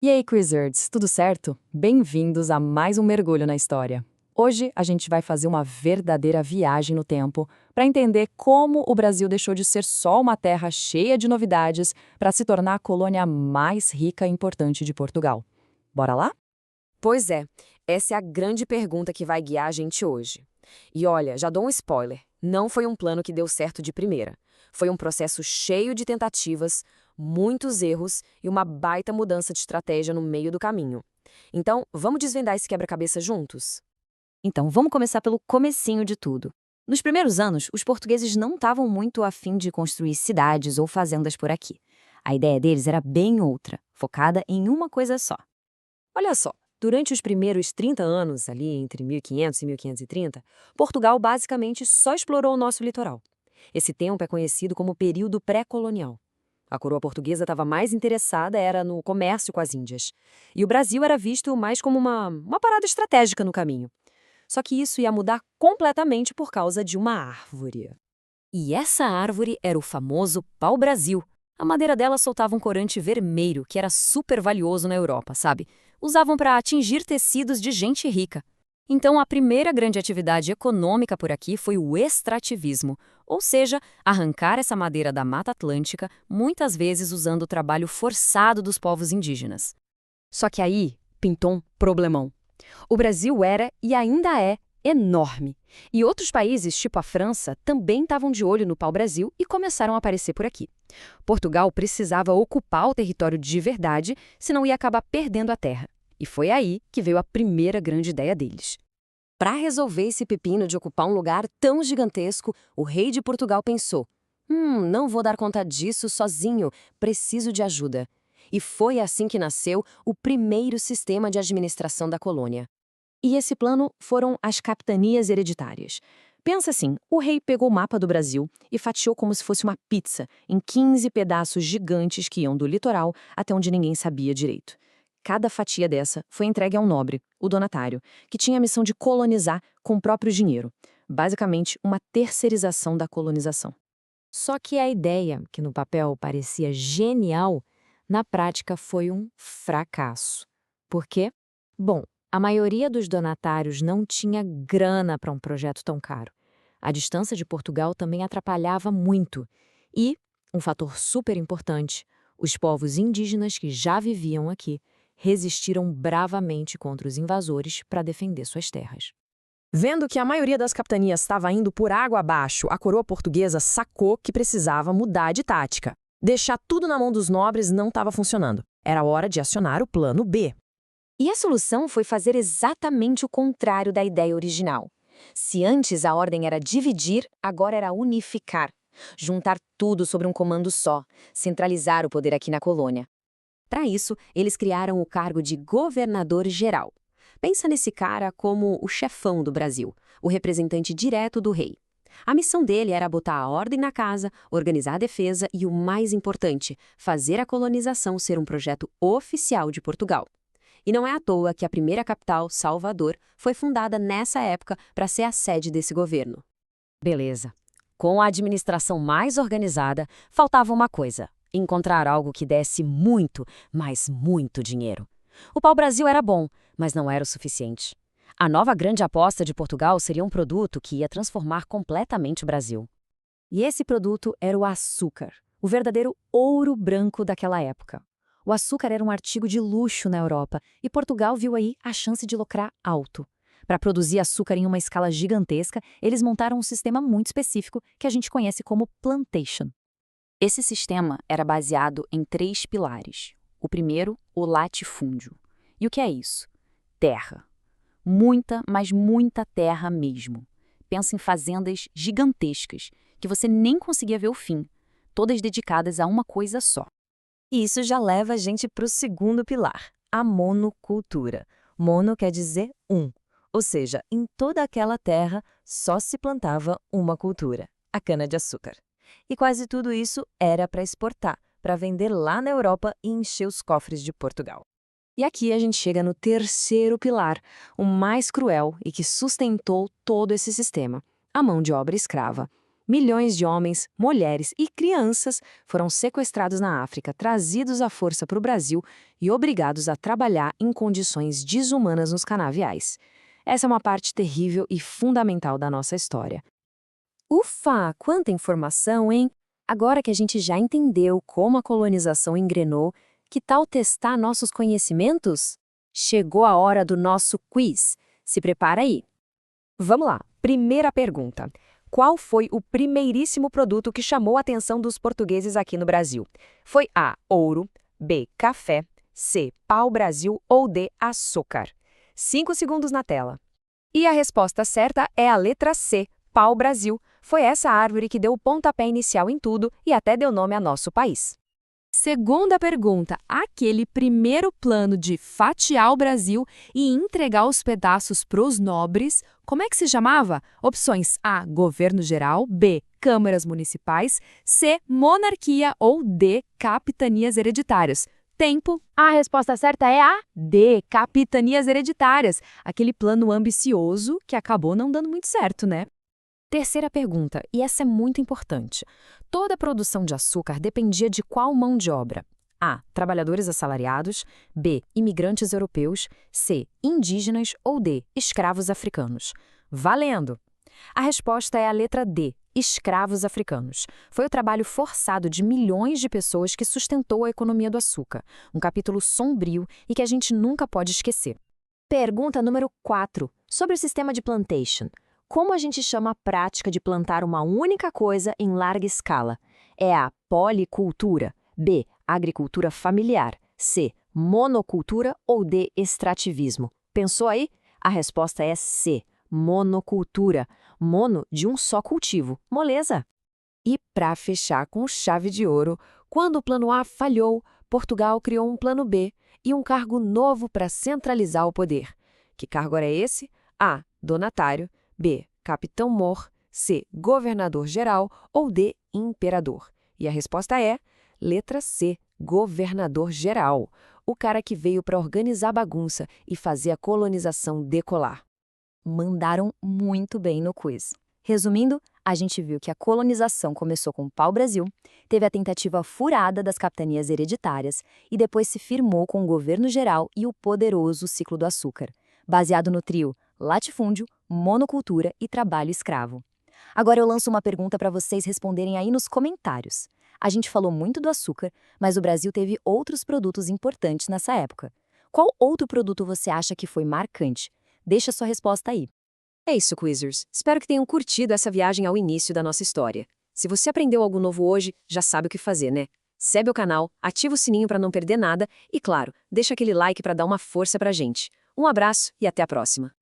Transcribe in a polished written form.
E aí, Cruisers, tudo certo? Bem-vindos a mais um mergulho na história. Hoje a gente vai fazer uma verdadeira viagem no tempo para entender como o Brasil deixou de ser só uma terra cheia de novidades para se tornar a colônia mais rica e importante de Portugal. Bora lá? Pois é, essa é a grande pergunta que vai guiar a gente hoje. E olha, já dou um spoiler: não foi um plano que deu certo de primeira. Foi um processo cheio de tentativas, muitos erros e uma baita mudança de estratégia no meio do caminho. Então, vamos desvendar esse quebra-cabeça juntos? Então, vamos começar pelo comecinho de tudo. Nos primeiros anos, os portugueses não estavam muito a fim de construir cidades ou fazendas por aqui. A ideia deles era bem outra, focada em uma coisa só. Olha só, durante os primeiros 30 anos, ali entre 1500 e 1530, Portugal basicamente só explorou o nosso litoral. Esse tempo é conhecido como período pré-colonial. A coroa portuguesa estava mais interessada era no comércio com as Índias. E o Brasil era visto mais como uma parada estratégica no caminho. Só que isso ia mudar completamente por causa de uma árvore. E essa árvore era o famoso pau-brasil. A madeira dela soltava um corante vermelho, que era super valioso na Europa, sabe? Usavam para atingir tecidos de gente rica. Então, a primeira grande atividade econômica por aqui foi o extrativismo, ou seja, arrancar essa madeira da Mata Atlântica, muitas vezes usando o trabalho forçado dos povos indígenas. Só que aí pintou um problemão. O Brasil era e ainda é enorme. E outros países, tipo a França, também estavam de olho no pau-brasil e começaram a aparecer por aqui. Portugal precisava ocupar o território de verdade, senão ia acabar perdendo a terra. E foi aí que veio a primeira grande ideia deles. Para resolver esse pepino de ocupar um lugar tão gigantesco, o rei de Portugal pensou: não vou dar conta disso sozinho, preciso de ajuda. E foi assim que nasceu o primeiro sistema de administração da colônia. E esse plano foram as capitanias hereditárias. Pensa assim, o rei pegou o mapa do Brasil e fatiou como se fosse uma pizza, em 15 pedaços gigantes que iam do litoral até onde ninguém sabia direito. Cada fatia dessa foi entregue a um nobre, o donatário, que tinha a missão de colonizar com o próprio dinheiro. Basicamente, uma terceirização da colonização. Só que a ideia, que no papel parecia genial, na prática foi um fracasso. Por quê? Bom, a maioria dos donatários não tinha grana para um projeto tão caro. A distância de Portugal também atrapalhava muito. E, um fator super importante, os povos indígenas que já viviam aqui resistiram bravamente contra os invasores para defender suas terras. Vendo que a maioria das capitanias estava indo por água abaixo, a coroa portuguesa sacou que precisava mudar de tática. Deixar tudo na mão dos nobres não estava funcionando. Era hora de acionar o plano B. E a solução foi fazer exatamente o contrário da ideia original. Se antes a ordem era dividir, agora era unificar. Juntar tudo sobre um comando só, centralizar o poder aqui na colônia. Para isso, eles criaram o cargo de governador-geral. Pensa nesse cara como o chefão do Brasil, o representante direto do rei. A missão dele era botar a ordem na casa, organizar a defesa e, o mais importante, fazer a colonização ser um projeto oficial de Portugal. E não é à toa que a primeira capital, Salvador, foi fundada nessa época para ser a sede desse governo. Beleza. Com a administração mais organizada, faltava uma coisa: encontrar algo que desse muito, mas muito dinheiro. O pau-brasil era bom, mas não era o suficiente. A nova grande aposta de Portugal seria um produto que ia transformar completamente o Brasil. E esse produto era o açúcar, o verdadeiro ouro branco daquela época. O açúcar era um artigo de luxo na Europa e Portugal viu aí a chance de lucrar alto. Para produzir açúcar em uma escala gigantesca, eles montaram um sistema muito específico que a gente conhece como plantation. Esse sistema era baseado em 3 pilares. O primeiro, o latifúndio. E o que é isso? Terra. Muita, mas muita terra mesmo. Pensa em fazendas gigantescas, que você nem conseguia ver o fim, todas dedicadas a uma coisa só. E isso já leva a gente para o segundo pilar, a monocultura. Mono quer dizer um, ou seja, em toda aquela terra só se plantava uma cultura, a cana-de-açúcar. E quase tudo isso era para exportar, para vender lá na Europa e encher os cofres de Portugal. E aqui a gente chega no terceiro pilar, o mais cruel e que sustentou todo esse sistema, a mão de obra escrava. Milhões de homens, mulheres e crianças foram sequestrados na África, trazidos à força para o Brasil e obrigados a trabalhar em condições desumanas nos canaviais. Essa é uma parte terrível e fundamental da nossa história. Ufa, quanta informação, hein? Agora que a gente já entendeu como a colonização engrenou, que tal testar nossos conhecimentos? Chegou a hora do nosso quiz. Se prepara aí. Vamos lá. Primeira pergunta. Qual foi o primeiríssimo produto que chamou a atenção dos portugueses aqui no Brasil? Foi A, ouro, B, café, C, pau-brasil ou D, açúcar? 5 segundos na tela. E a resposta certa é a letra C, pau-brasil. Foi essa árvore que deu o pontapé inicial em tudo e até deu nome a nosso país. Segunda pergunta, aquele primeiro plano de fatiar o Brasil e entregar os pedaços para os nobres, como é que se chamava? Opções A, governo geral, B, câmaras municipais, C, monarquia ou D, capitanias hereditárias. Tempo. A resposta certa é a D, capitanias hereditárias, aquele plano ambicioso que acabou não dando muito certo, né? Terceira pergunta, e essa é muito importante. Toda a produção de açúcar dependia de qual mão de obra? A, trabalhadores assalariados, B, imigrantes europeus, C, indígenas ou D, escravos africanos. Valendo! A resposta é a letra D, escravos africanos. Foi o trabalho forçado de milhões de pessoas que sustentou a economia do açúcar, um capítulo sombrio e que a gente nunca pode esquecer. Pergunta número 4, sobre o sistema de plantation. Como a gente chama a prática de plantar uma única coisa em larga escala? É a policultura, B, agricultura familiar, C, monocultura ou D, extrativismo? Pensou aí? A resposta é C, monocultura. Mono de um só cultivo, moleza? E para fechar com chave de ouro, quando o plano A falhou, Portugal criou um plano B e um cargo novo para centralizar o poder. Que cargo era esse? A, donatário, B, capitão-mor, C, governador-geral ou D, imperador? E a resposta é letra C, governador-geral, o cara que veio para organizar a bagunça e fazer a colonização decolar. Mandaram muito bem no quiz. Resumindo, a gente viu que a colonização começou com o pau-brasil, teve a tentativa furada das capitanias hereditárias e depois se firmou com o governo geral e o poderoso ciclo do açúcar, baseado no trio latifúndio, monocultura e trabalho escravo. Agora eu lanço uma pergunta para vocês responderem aí nos comentários. A gente falou muito do açúcar, mas o Brasil teve outros produtos importantes nessa época. Qual outro produto você acha que foi marcante? Deixa sua resposta aí. É isso, Quizzers. Espero que tenham curtido essa viagem ao início da nossa história. Se você aprendeu algo novo hoje, já sabe o que fazer, né? Segue o canal, ativa o sininho para não perder nada e, claro, deixa aquele like para dar uma força pra gente. Um abraço e até a próxima!